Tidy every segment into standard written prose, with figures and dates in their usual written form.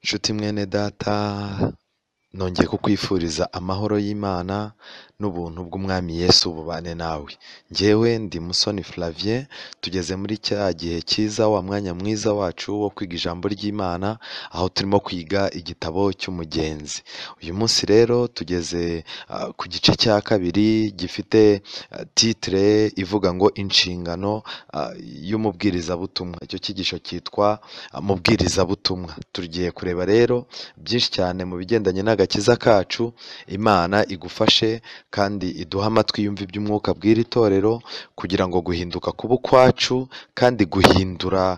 Nshuti mwene data, nongeye kukwifuriza amahoro y'Imana n'ubuntu bw'Umwami Yesu bubane nawe. Njyewe ndi Musoni Flavien, tugeze muri cya gihe cyiza, wa mwanya mwiza wacu wo kwiga ijambo ry'Imana, aho turimo kwiga igitabo cy'umugenzi. Uyu munsi rero tugeze ku gice cya kabiri gifite titire ivuga ngo inshingano y'umubwirizabutumwa. Icyo cyigisho cyitwa mubwirizabutumwa. Tugiye kureba rero byinshi cyane mu bigendanye n'agakiza kacu. Imana igufashe kandi iduha amatwi yumva iby'umwuka bw'iri torero, kugira ngo guhinduka kuba ukwacu kandi guhindura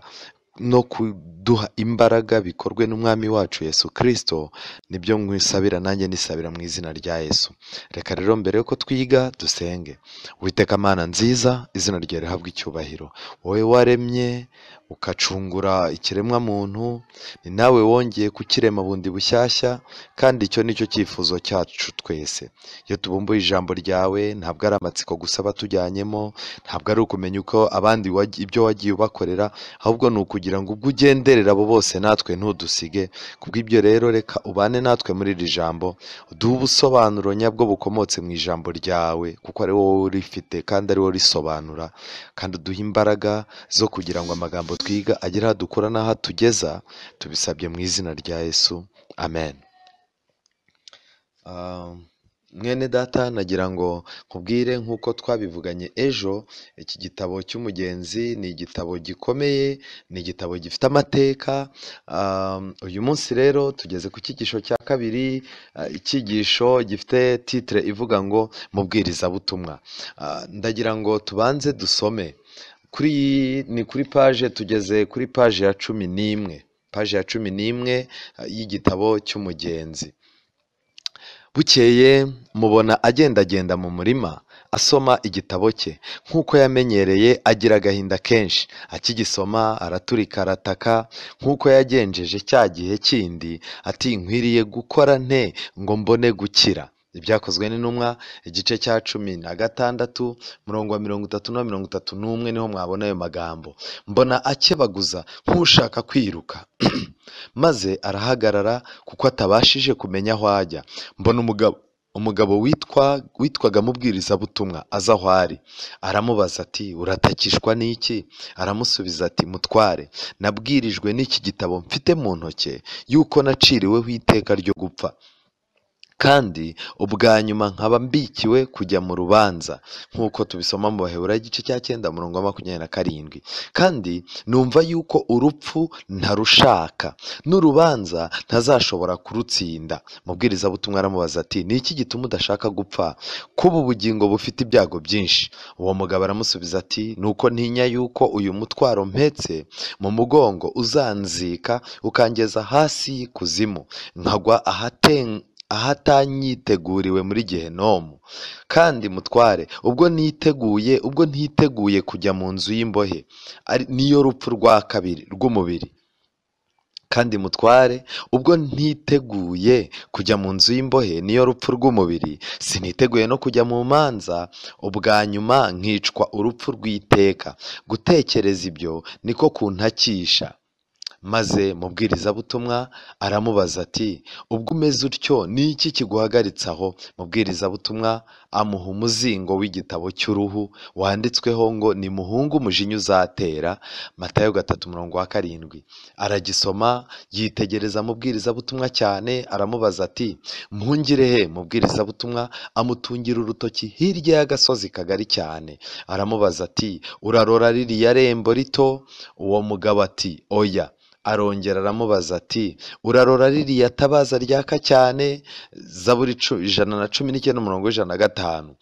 no kuduha imbaraga bikorwe n'Umwami wacu Yesu Kristo. Nibyo nkwisabira, nanjye nisabira mu izina rya Yesu. Reka rero mbere yuko twiga dusenge. Uwiteka Mana nziza, izina ryawe rihabwe icyubahiro. Wowe waremye ukacungura ikiremwa muntu, ni nawe wongeye kukirema bundi bushyashya, kandi icyo nicyo cyifuzo cyacu twese. Iyo tubumbuye ijambo ryawe, ntabwo ari amatsiko gusa batujyanyemo, ntabwo ari ukumenya uko abandi ibyo wagiye ubakorera, ahubwo ni ukugira ngo ubwo ugenderera abo bose natwe ntudusige. Kubw'ibyo rero reka ubane natwe muri iri jambo, uduhe ubusobanuro nyabwo bukomotse mu ijambo ryawe, kuko ari wowe urifite kandi ari wowe urisobanura, kandi uduhe imbaraga zo kugira ngo amagambo twiga agere aho dukura n'aho atugeza. Tubisabye mu izina rya Yesu, amen. Mwene data, nagira ngo nkubwire nk'uko twabivuganye ejo, iki gitabo cy'umugenzi ni igitabo gikomeye, ni igitabo gifite amateka. Uyu munsi rero tugeze ku cyigisho cya kabiri, icyigisho gifite titire ivuga ngo mubwirizabutumwa. Ndagira ngo tubanze dusome ni kuri paje, tugeze kuri paje ya 11, paje ya 11 y'igitabo cy'umugenzi. Bukeye mubona agendagenda mu murima asoma igitabo cye, nk'uko yamenyereye, agira agahinda kenshi. Akigisoma araturika arataka, nk'uko yagenjeje cya gihe kindi, ati nkwiriye gukora nte ngo mbone gukira. Ibyakozwe n'intumwa igice cya 16 murongo wa 30 na 31 niho mwabona ayo magambo. Mbona akebaguza nk'ushaka kwiruka maze arahagarara kuko atabashije kumenya aho ajya. Mbona umugabo witwaga mubwirizabutumwa aza aho ari, aramubaza ati uratakishwa n'iki? Aramusubiza ati mutware, nabwirijwe n'iki gitabo mfite mu ntoke yuko naciriweho iteka ryo gupfa, kandi ubwa nyuma nkaba mbikiwe kujya mu rubanza, nk'uko tubisoma mu Baheburayo igice cya 9 murongo wa 27. Kandi numva yuko urupfu ntarushaka, n'urubanza ntazashobora kurutsinda. Mubwirizabutumwa aramubaza ati ni iki gituma udashaka gupfa, kuba ubugingo bufite ibyago byinshi? Uwo mugabo aramusubiza ati nuko ntinya yuko uyu mutwaro mpetse mu mugongo uzanzika ukangeza hasi y'ikuzimu, nkagwa ahatanyiteguriwe muri Gehenomu. Kandi mutware, ubwo ntiteguye kujya mu nzu y'imbohe, niyo rupfu rwa kabiri rw'umubiri. Kandi mutware, ubwo ntiteguye kujya mu nzu y'imbohe, niyo rupfu rw'umubiri, siniteguye no kujya mu manza, ubwa nyuma nkicwa urupfu rw'iteka. Gutekereza ibyo niko kuntakisha. Maze mubwirizabutumwa aramubaza ati ubwo umeze utyo ni iki kiguhagaritse aho? Mubwirizabutumwa amuha umuzingo w'igitabo cy'uruhu wanditsweho ngo ni muhungu umujinya uzatera, Matayo 3:7. Aragisoma, yitegereza mubwirizabutumwa cyane, aramubaza ati mpungire he? Mubwirizabutumwa amutungira urutoki hirya y'agasozi kagari cyane, aramubaza ati urarora ririya rembo rito? Uwo mugabo ati oya. Arongera aramubaza ati urarora ririya tabaza ryaka cyane? Zaburi 119 murongo 105.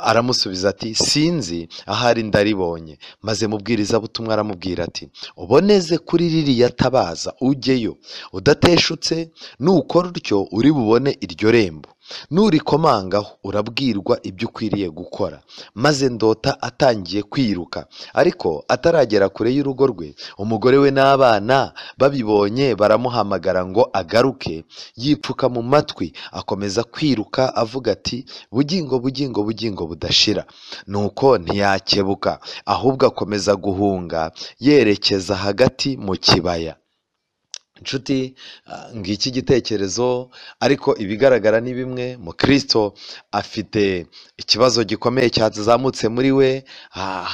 Aramusubiza ati sinzi, ahari ndaribonye. Maze mubwirizabutumwa aramubwira ati uboneze kuri ririya tabaza ujyeyo, udateshutse, nukora utyo uri bubone iryo rembo. Nurikomangaho urabwirwa ibyo ukwiriye gukora. Maze ndota atangiye kwiruka, ariko ataragera kure y'urugo rwe, umugore we n'abana babibonye baramuhamagara ngo agaruke. Yipfuka mu matwi akomeza kwiruka avuga ati bugingo bugingo bugingo budashira. Nuko ntiyakebuka, ahubwo akomeza guhunga yerekeza hagati mu kibaya. inshuti, ngiki igitekerezo, ariko ibigaragara ni bimwe. Mukristo afite ikibazo gikomeye cyazamutse muri we.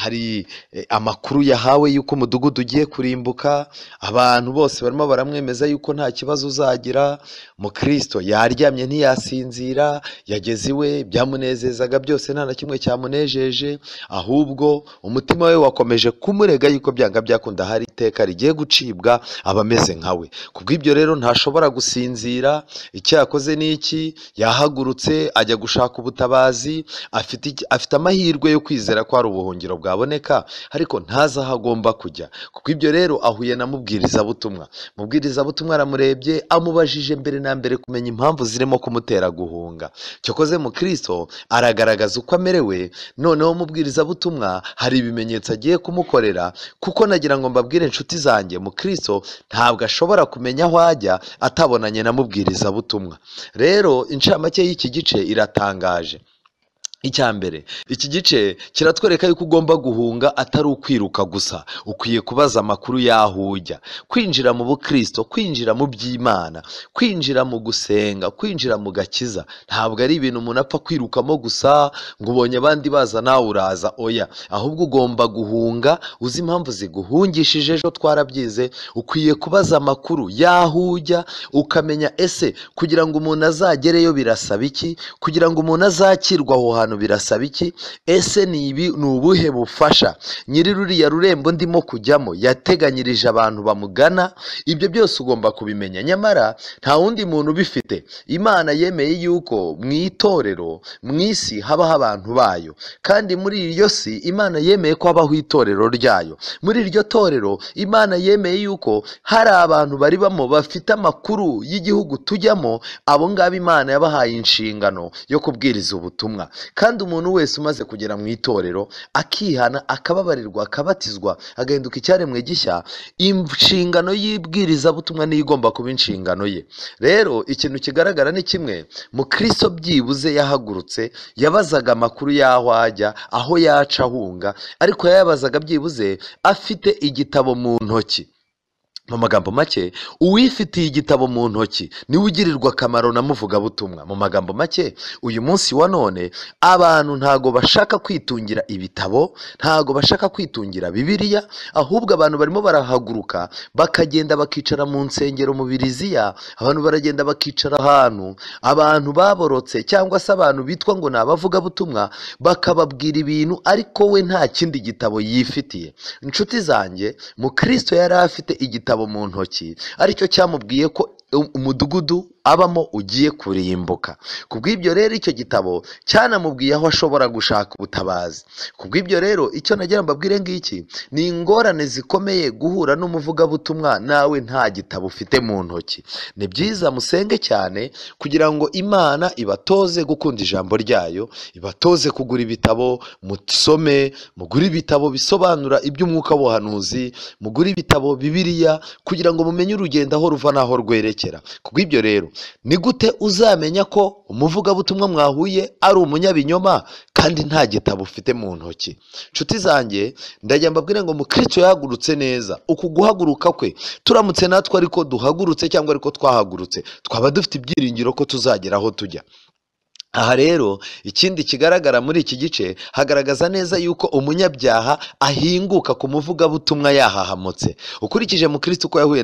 Hari amakuru yahawe y'uko umudugudu ugiye kurimbuka, abantu bose barimo baramwemeza y'uko nta kibazo uzagira. Mukristo yaryamye ntiyasinzira, yageze iwe byamunezezaga byose nta na kimwe cyamunejeje, ahubwo umutima we wakomeje kumurega y'uko byanga byakunda hari iteka rigiye gucibwa abameze nkawe. Kubw'ibyo rero ntashobora gusinzira. Icyo yakoze ni iki? Yahagurutse ajya gushaka ubutabazi. Afite amahirwe yo kwizera ko hari ubuhungiro bwaboneka, ariko ntazi aho agomba kujya. Kubw'ibyo rero ahuye na mubwirizabutumwa. Mubwirizabutumwa aramurebye, amubajije mbere na mbere kumenya impamvu zirimo kumutera guhunga. Cyakoze Mukristo aragaragaza uko amerewe, noneho mubwirizabutumwa hari ibimenyetso agiye kumukorera, kuko nagira ngo mbabwire inshuti zanjye, Mukristo ntabwo ashobora kumenya aho ajya atabonanye na mubwirizabutumwa. Rero incamake y'iki gice iratangaje. Icya mbere, iki gice kiratwereka yuko ugomba guhunga atari ukwiruka gusa, ukwiye kubaza amakuru y'aho ujya. Kwinjira mu bukristo, kwinjira mu by'Imana, kwinjira mu gusenga, kwinjira mu gakiza, ntabwo ari ibintu umuntu apfa kwirukamo gusa ngo ubonye abandi baza nawe uraza. Oya, ahubwo ugomba guhunga uzi impamvu ziguhungishije. Ejo twarabyize, ukwiye kubaza amakuru y'aho ujya, ukamenya ese kugira ngo umuntu azagereyo birasaba iki, kugira ngo umuntu azakirwa aho hantu birasaba iki, ese ni ubuhe bufasha nyiri ruriya rurembo ndimo kujyamo yateganyirije abantu bamugana. Ibyo byose ugomba kubimenya. Nyamara nta wundi muntu ubifite. Imana yemeye yuko mu itorero, mu isi habaho abantu bayo, kandi muri iryo si Imana yemeye ko habaho itorero ryayo. Muri iryo torero Imana yemeye yuko hari abantu baribamo bafite amakuru y'igihugu tujyamo. Abo ngabo Imana yabahaye inshingano yo kubwiriza ubutumwa. Kandi umuntu wese umaze kugera mu itorero akihana, akababarirwa, akabatizwa, agahinduka icyaremwe gishya, inshingano y'ibwirizabutumwa niyo igomba kuba inshingano ye. Rero ikintu kigaragara ni kimwe. Mukristo byibuze yahagurutse, yabazaga amakuru y'aho ajya, aho yaca ahunga, ariko yayabazaga byibuze afite igitabo mu ntoki. Mu magambo make, uwifitiye igitabo mu ntoki niwe ugirirwa akamaro na muvugabutumwa. Mu magambo make, uyu munsi wa none abantu ntago bashaka kwitungira ibitabo, ntago bashaka kwitungira Bibiliya, ahubwo abantu barimo barahaguruka bakagenda bakicara mu nsengero, mu biriziya. Abantu baragenda bakicara ahantu abantu baborotse, cyangwa se abantu bitwa ngo ni abavugabutumwa, bakababwira ibintu, ariko we nta kindi gitabo yifitiye. Inshuti zanjye, Mukristo yari afite igitabo mu ntoki, aricyo cyamubwiye ko umudugudu abamo ugiye kurimbuka. Kubw'ibyo rero icyo gitabo cyanamubwiye aho ashobora gushaka ubutabazi. Kubw'ibyo rero icyo nagira mbabwire ngiki, ni ingorane zikomeye guhura n'umuvugabutumwa nawe nta gitabo ufite mu ntoki. Ni byiza musenge cyane kugira ngo Imana ibatoze gukunda ijambo ryayo, ibatoze kugura ibitabo, musome, mugure ibitabo bisobanura iby'umwuka w'ubuhanuzi, mugure ibitabo Bibiliya, kugira ngo mumenye urugendo aho ruva n'aho rwerekera. Kubw'ibyo rero, ni gute uzamenya ko umuvugabutumwa mwahuye ari umunyabinyoma kandi nta gitabo ufite mu ntoki? Nshuti zanjye, ndajya mbabwire ngo Mukristo yahagurutse neza. Uku guhaguruka kwe, turamutse natwe ariko duhagurutse cyangwa ariko twahagurutse, twaba dufite ibyiringiro ko tuzagera aho tujya. Aha rero ikindi kigaragara muri iki gice, hagaragaza neza yuko umunyabyaha ahinguka ku muvugabutumwa yahahamutse. Ukurikije Mukristo uko yahuye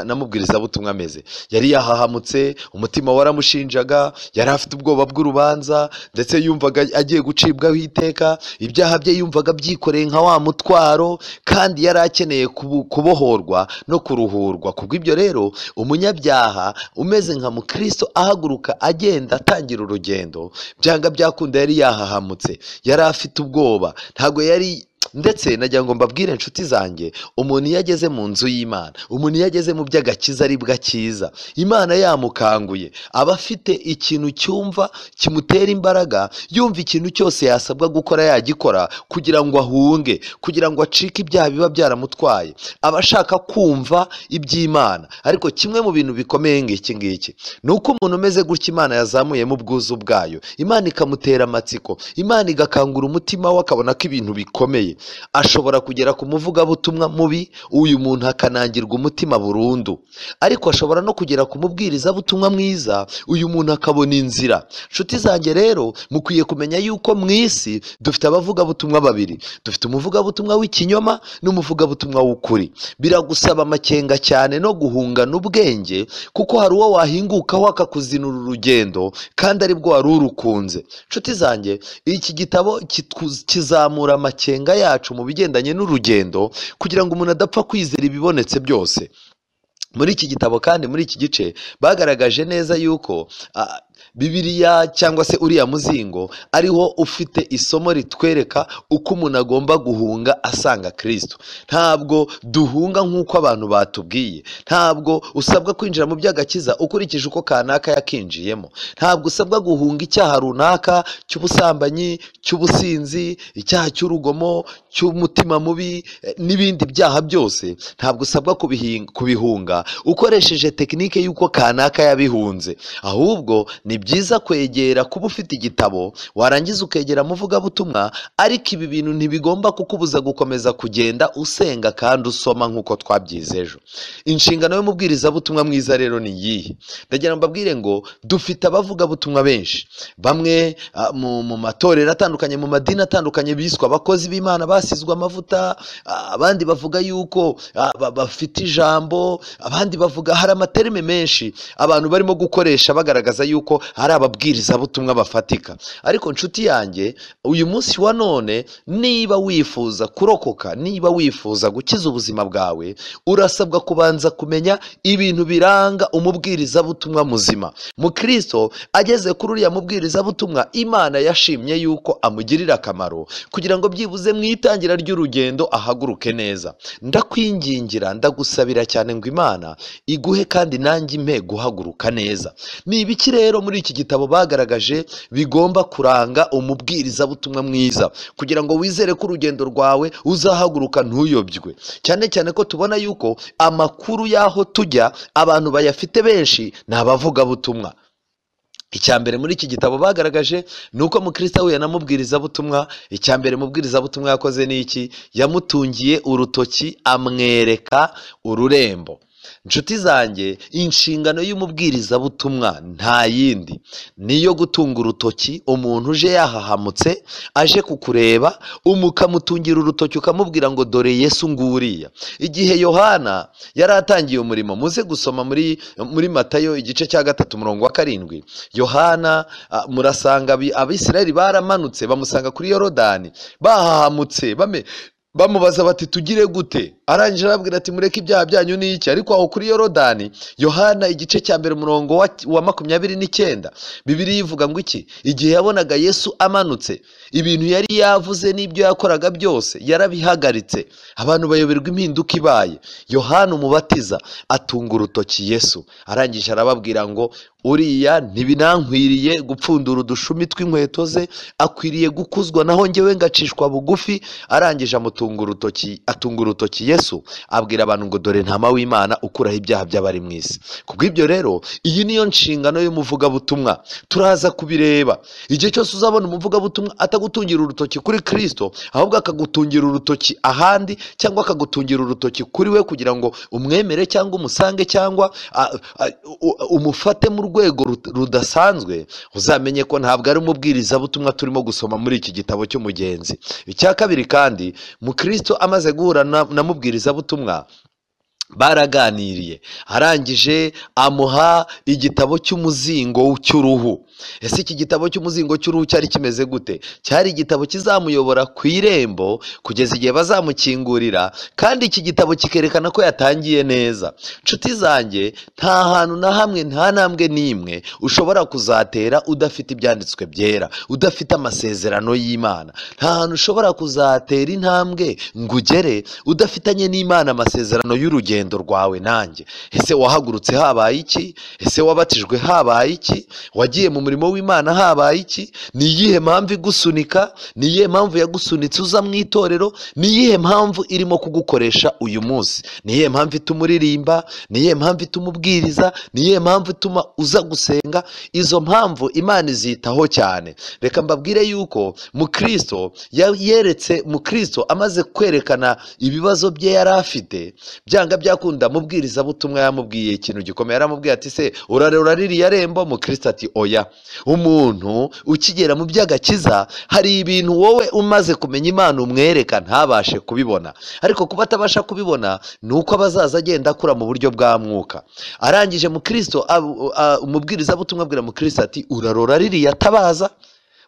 na mubwirizabutumwa ameze, yari yahahamutse, umutima waramushinjaga, yari afite ubwoba bw'urubanza, ndetse yumvaga agiye gucibwaho iteka, ibyaha bye yumvaga byikoreye nka wa mutwaro, kandi yari akeneye kubohorwa no kuruhurwa. Kubw'ibyo rero umunyabyaha umeze nka Mukristo ahaguruka agenda atangira urugendo, byanga byakunda yari yahahamutse, yari afite ubwoba, ntago yari. Ndetse nagira ngo mbabwire inshuti zanjye, umuntu iyo ageze mu nzu y'Imana, umuntu iyo ageze mu by'agakiza ari bw'akiza, Imana yamukanguye, aba afite ikintu cyumva kimutera imbaraga, yumva ikintu cyose yasabwa gukora yagikora kugira ngo ahunge, kugira ngo acike ibyaha biba byaramutwaye. Aba ashaka kumva iby'Imana. Ariko kimwe mu bintu bikomeye ngiki ngiki, ni uko umuntu umeze gutya Imana yazamuyemo ubwuzu bwayo, Imana ikamutera amatsiko, Imana igakangura umutima we akabona ko ibintu bikomeye, ashobora kugera ku muvugabutumwa mubi, uyu muntu akanangirwa umutima burundu, ariko ashobora no kugera ku mubwirizabutumwa mwiza, uyu muntu akabona inzira. Nshuti zanjye rero, mukwiye kumenya yuko mu isi dufite abavugabutumwa babiri, dufite umuvugabutumwa w'ikinyoma n'umuvugabutumwa w'ukuri. Biragusaba amakenga cyane no guhungana ubwenge, kuko hari uwo wahingukaho akakuzinura urugendo kandi aribwo wari urukunze. Nshuti zanjye, iki gitabo kizamura amakenga yacu mu bigendanye n'urugendo, kugira ngo umuntu adapfa kwizera ibibonetse byose. Muri iki gitabo kandi muri iki gice bagaragaje neza yuko Bibiliya cyangwa se uriya muzingo ariho ufite isomo ritwereka uko umuntu agomba guhunga asanga Kristo. Ntabwo duhunga nk'uko abantu batubwiye, ntabwo usabwa kwinjira mu by'agakiza ukurikije uko kanaka yakinjiyemo, ntabwo usabwa guhunga icyaha runaka cy'ubusambanyi, cy'ubusinzi, icyaha cy'urugomo, cy'umutima mubi n'ibindi byaha byose. Ntabwo usabwa kubihunga ukoresheje tekinike y'uko kanaka yabihunze, ahubwo ni byiza kwegera kuba ufite igitabo, warangiza ukegera muvugabutumwa, ariko ibi bintu ntibigomba kukubuza gukomeza kugenda usenga kandi usoma nk'uko twabyize ejo. Inshingano y'umubwirizabutumwa mwiza rero ni iyihe? Ndagira ngo mbabwire ngo dufite abavugabutumwa benshi, bamwe mu matorero atandukanye, mu madini atandukanye, biswe abakozi b'Imana basizwe amavuta, abandi bavuga yuko bafite ijambo, abandi bavuga, hari amaterime menshi abantu barimo gukoresha bagaragaza yuko hari ababwirizabutumwa bafatika. Ariko nshuti yanjye, uyu munsi wa none, niba wifuza kurokoka, niba wifuza gukiza ubuzima bwawe, urasabwa kubanza kumenya ibintu biranga umubwirizabutumwa muzima. Mukristo ageze kuri uriya mubwirizabutumwa, Imana yashimye yuko amugirira akamaro, kugira ngo byibuze mu itangira ry'urugendo ahaguruke neza. Ndakwingingira, ndagusabira cyane ngo Imana iguhe kandi nanjye impe guhaguruka neza. Ni ibiki rero muri iki gitabo bagaragaje bigomba kuranga umubwirizabutumwa mwiza, kugira ngo wizere ko urugendo rwawe uzahaguruka ntuyobywe? Cyane cyane ko tubona yuko amakuru y'aho tujya abantu bayafite benshi ni abavugabutumwa. Icyambere muri iki gitabo bagaragaje ni uko Mukristo ahuye na mubwirizabutumwa, icyambere mubwirizabutumwa yakoze ni iki? Yamutungiye urutoki, amwereka ururembo. Nshuti zanjye, inshingano y'umubwirizabutumwa nta yindi, niyo gutunga urutoki umuntu uje yahahamutse, aje kukureba, ukamutungira urutoki ukamubwira ngo dore Yesu nguriya. Igihe Yohana yari atangiye umurimo, muze gusoma muri Matayo igice cya 3:7. Yohana murasanga Abisirayeli baramanutse bamusanga kuri Yorodani bahahamutse, bamubaza bati tugire gute? Arangije arababwira ati mureke ibyaha byanyu ni iki? Ariko aho kuri Yorodani, Yohana igice cya 1 umurongo wa 29, Bibiliya ivuga ngo iki? Igihe yabonaga Yesu amanutse, ibintu yari yavuze n'ibyo yakoraga byose yarabihagaritse, abantu bayoberwa impinduka ibaye. Yohana umubatiza atunga urutoki Yesu, arangije arababwira ngo uriya ntibinankwiriye gupfundura udushumi tw'inkweto ze, akwiriye gukuzwa naho njyewe ngacishwa bugufi. Arangije atunga urutoki Yesu, abwira abantu ngo dore ntama w'Imana ukuraho ibyaha by'abari mu isi. Kubw'ibyo rero, iyi niyo nshingano y'umuvugabutumwa. Turaza kubireba. Igihe cyose uzabona umuvugabutumwa atagutungira urutoki kuri Kristo, ahubwo akagutungira urutoki ahandi, cyangwa akagutungira urutoki kuri we kugira ngo umwemere cyangwa umusange cyangwa umufate mu rwego rudasanzwe, uzamenye ko ntabwo ari umubwirizabutumwa turimo gusoma muri iki gitabo cy'umugenzi. Icya kabiri kandi, Mukristo amaze guhura na mubwirizabutumwa, baraganiriye, arangije amuha igitabo cy'umuzingo cy'uruhu. Ese iki gitabo cy'umuzingo cy'uruhu cyari kimeze gute? Cyari igitabo kizamuyobora ku irembo kugeza igihe bazamukingurira, kandi iki gitabo kikerekana ko yatangiye neza. Nshuti zanjye, nta hantu na hamwe, nta ntambwe n'imwe ushobora kuzatera udafite ibyanditswe byera, udafite amasezerano y'Imana. Nta hantu ushobora kuzatera intambwe ngo ugere udafitanye n'Imana amasezerano y'urugendo rwawe nanjye. Ese wahagurutse habaye iki? Ese wabatijwe habaye iki? Wagiye mu murimo w'Imana habaye iki? Ni iyihe mpamvu igusunika? Ni iyihe mpamvu yagusunitse uza mu itorero? Ni iyihe mpamvu irimo kugukoresha uyu munsi? Ni iyihe mpamvu ituma uririmba? Ni iyihe mpamvu ituma ubwiriza? Ni iyihe mpamvu ituma uza gusenga? Izo mpamvu Imana izitaho cyane. Reka mbabwire yuko Mukristo yeretse Mukristo amaze kwerekana ibibazo bye yari afite, byanga byakunda mubwiriza butumwa yamubwiye ikintu gikomeye. Yaramubwiye ati se urarura ririya rembo? Mukristo ati oya. Umuntu ukigera mu by'agakiza hari ibintu wowe umaze kumenya Imana umwereka ntabashe kubibona, ariko kuba atabasha kubibona ni uko abazaza agenda akura mu buryo bwa mwuka. Arangije Mukristo umubwiriza butumwa abwira Mukristo ati urarora ririya tabaza?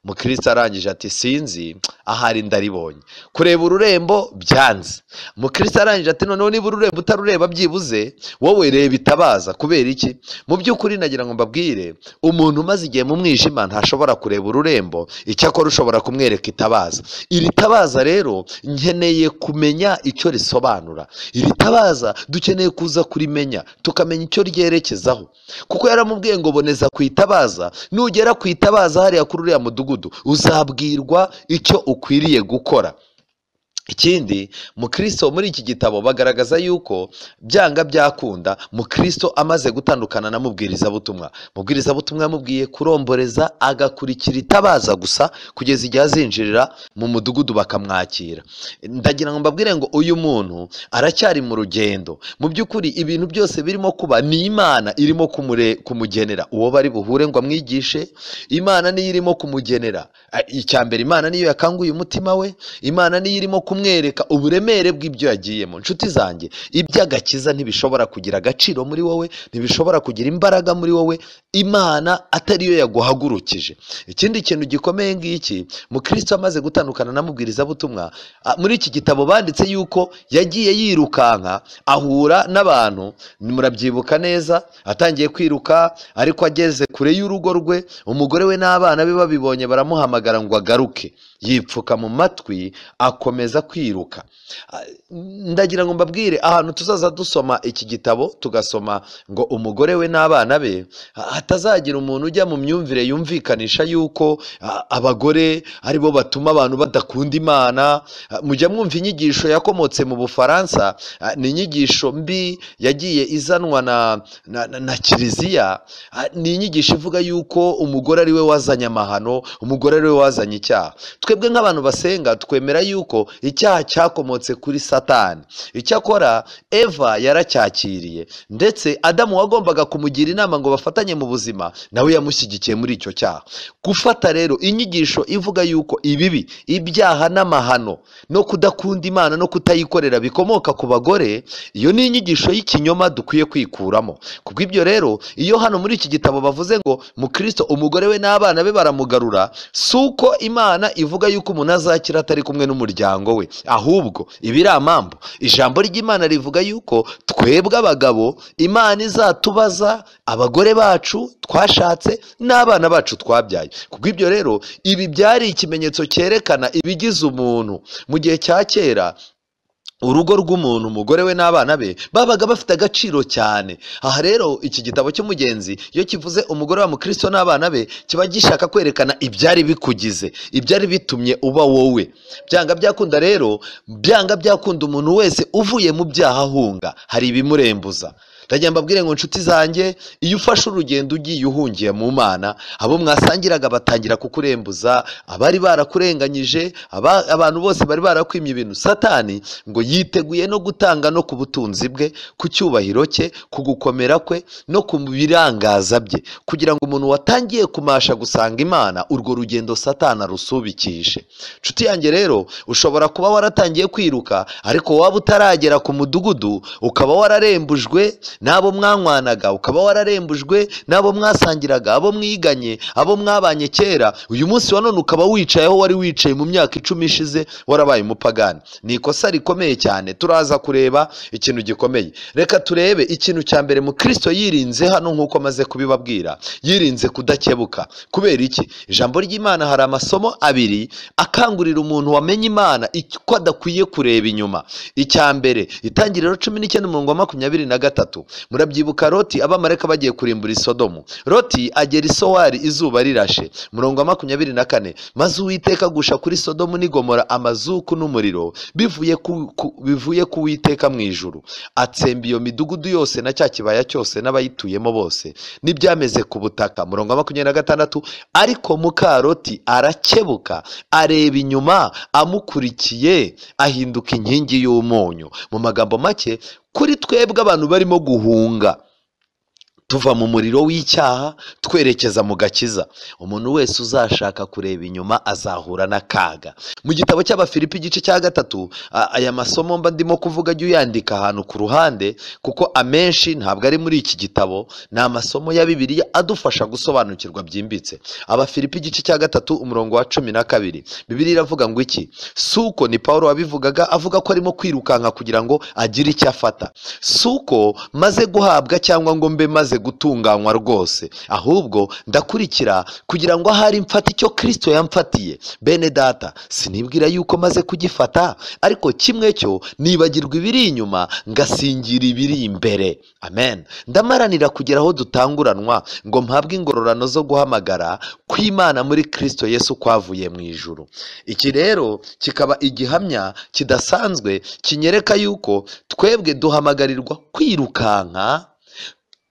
Mukristo arangije ati sinzi, ahari ndaribonye. Kureba ururembo byanze. Mukristo arangije ati noneho niba ururembo utarureba byibuze wowe reba itabaza. Kubera iki? Mu by'ukuri nagira ngo mbabwire, umuntu umaze igihe mu mwijima ntashobora kureba ururembo, icyakora ushobora kumwereka itabaza. Iri tabaza rero nkeneye kumenya icyo risobanura. Iri tabaza dukeneye kuza kurimenya tukamenya icyo ryerekezaho, kuko yaramubwiye ngo boneza ku itabaza, nugera ku itabaza hariya kuri uriya mudugudu uzabwirwa icyo ukwiriye gukora. Ikindi, Mukristo muri iki gitabo bagaragaza yuko byanga byakunda Mukristo amaze gutandukana na mubwirizabutumwa. Mubwirizabutumwa yamubwiye kuromboreza agakurikira itabaza gusa kugeza igihe azinjirira mu mudugudu bakamwakira. Ndagira ngo mbabwire ngo uyu muntu aracyari mu rugendo. Mu by'ukuri ibintu byose birimo kuba ni Imana irimo kumugenera uwo bari buhure ngo amwigishe. Imana niyo irimo kumugenera. Icyambere, Imana niyo yakanguye umutima we. Imana niyo irimo kumwereka uburemere bw'ibyo yagiyemo. Nshuti zanjye, iby'agakiza ntibishobora kugira agaciro muri wowe, ntibishobora kugira imbaraga muri wowe Imana atariyo yaguhagurukije. Ikindi kintu gikomeye ngiki, Mukristo amaze gutandukana na mubwirizabutumwa, muri iki gitabo banditse yuko yagiye yirukanka ahura n'abantu. Murabyibuka neza, atangiye kwiruka ariko ageze kure y'urugo rwe, umugore we n'abana be babibonye baramuhamagara ngo agaruke. Yipfuka mu matwi akomeza kwiruka. Ndagira ngo mbabwire, ahantu tuzaza dusoma iki gitabo tugasoma ngo umugore we n'abana be, hatazagira umuntu ujya mu myumvire yumvikanisha yuko abagore aribo batuma abantu badakunda Imana. Mujya mwumva inyigisho yakomotse mu Bufaransa, ni inyigisho mbi yagiye izanwa na Kiliziya. Ni inyigisho ivuga yuko umugore ari we wazanye amahano, umugore ari we wazanye icyaha. Twebwe nk'abantu basenga twemera yuko icyaha cyakomotse kuri Satani. Icyakora Eva yaracyakiriye, ndetse Adamu wagombaga kumugira inama ngo bafatanye mu buzima, nawe yamushyigikiye muri icyo cyaha. Gufata rero inyigisho ivuga yuko ibibi, ibyaha n'amahano no kudakunda Imana no kutayikorera bikomoka ku bagore, iyo ni inyigisho y'ikinyoma dukwiye kwikuramo. Kubw'ibyo rero, iyo hano muri iki gitabo bavuze ngo Mukristo umugore we n'abana be baramugarura, si uko Imana ivuga yuko umuntu azakira atari kumwe n'umuryango we, ahubwo ibiri amambo. Ijambo ry'Imana rivuga yuko twebwe abagabo Imana izatubaza abagore bacu twashatse n'abana bacu twabyaye. Kubw'ibyo rero, ibi byari ikimenyetso cyerekana ibigize umuntu. Mu gihe cya kera, urugo rw'umuntu, umugore we n'abana be babaga bafite agaciro cyane. Aha rero iki gitabo cy'umugenzi iyo kivuze umugore wa Mukristo n'abana be, kiba gishaka kwerekana ibyari bikugize, ibyari bitumye uba wowe. Byanga byakunda rero, byanga byakunda umuntu wese uvuye mu byaha ahunga, hari ibimurembuza. Ndagira mbabwire ngo nshuti zanjye, iyo ufashe urugendo ugiye uhungiye mu Mana, abo mwasangiraga batangira kukurembuza, abari barakurenganyije, abantu bose bari barakwimye ibintu. Satani ngo yiteguye no gutanga no ku butunzi bwe, ku cyubahiro cye, ku gukomera kwe no ku birangaza bye, kugira ngo umuntu watangiye kumasha gusanga Imana, urwo rugendo Satani arusubikishe. Nshuti yanjye rero, ushobora kuba waratangiye kwiruka, ariko waba utaragera ku mudugudu, ukaba wararembujwe n'abo mwanywanaga, ukaba wararembujwe n'abo mwasangiraga, abo mwiganye, abo mwabanye kera. Uyu munsi wa none ukaba wicaye aho wari wicaye mu myaka 10 ishize, warabaye umupagani. Ni ikosa rikomeye cyane. Turaza kureba ikintu gikomeye. Reka turebe ikintu cya mbere Mukristo yirinze hano, nk'uko maze kubibabwira. Yirinze kudakebuka. Kubera iki? Ijambo ry'Imana hari amasomo abiri akangurira umuntu wamenye Imana ko adakwiye kureba inyuma. Icya mbere, Itangiriro 19:23, Murabyibuka Loti abamarayika bagiye kurimbura Sodomu. Loti agera i Sowari izuba rirashe. Murongo wa 24, maze Uwiteka agusha kuri Sodomu n'i Gomora amazuku n'umuriro bivuye ku Uwiteka mu ijuru, atsemba iyo midugudu yose na cya kibaya cyose n'abayituyemo bose n'ibyameze ku butaka. Murongo wa 26, ariko muka Loti arakebuka areba inyuma, amukurikiye ahinduka inkingi y'umunyu. Mu magambo make, kuri twebwe abantu barimo guhunga tuva mu muriro w'icyaha twerekeza mu gakiza, umuntu wese uzashaka kureba inyuma azahura n'akaga. Mu gitabo cy'Abafilipi igice cya 3, aya masomo mba ndimo kuvuga jya uyandika ahantu ku ruhande, kuko amenshi ntabwo ari muri iki gitabo, ni amasomo ya Bibiliya adufasha gusobanukirwa byimbitse. Abafilipi igice cya 3 umurongo wa 12, Bibiliya iravuga ngo iki? Suko, ni Paulo wabivugaga, avuga ko arimo kwirukanka kugira ngo agire icyo afata. Suko maze guhabwa cyangwa ngo mbe maze gutunganywa rwose, ahubwo ndakurikira kugira ngo ahari mfate icyo Kristo yamfatiye. Bene data, sinibwira yuko maze kugifata, ariko kimwe cyo nibagirwa ibiri inyuma ngasingira ibiri imbere. Amen. Ndamaranira kugera aho dutanguranwa ngo mpabwe ingororano zo guhamagara kw'Imana muri Kristo Yesu kwavuye mu ijuru. Iki rero kikaba igihamya kidasanzwe kinyereka yuko twebwe duhamagarirwa kwirukanka,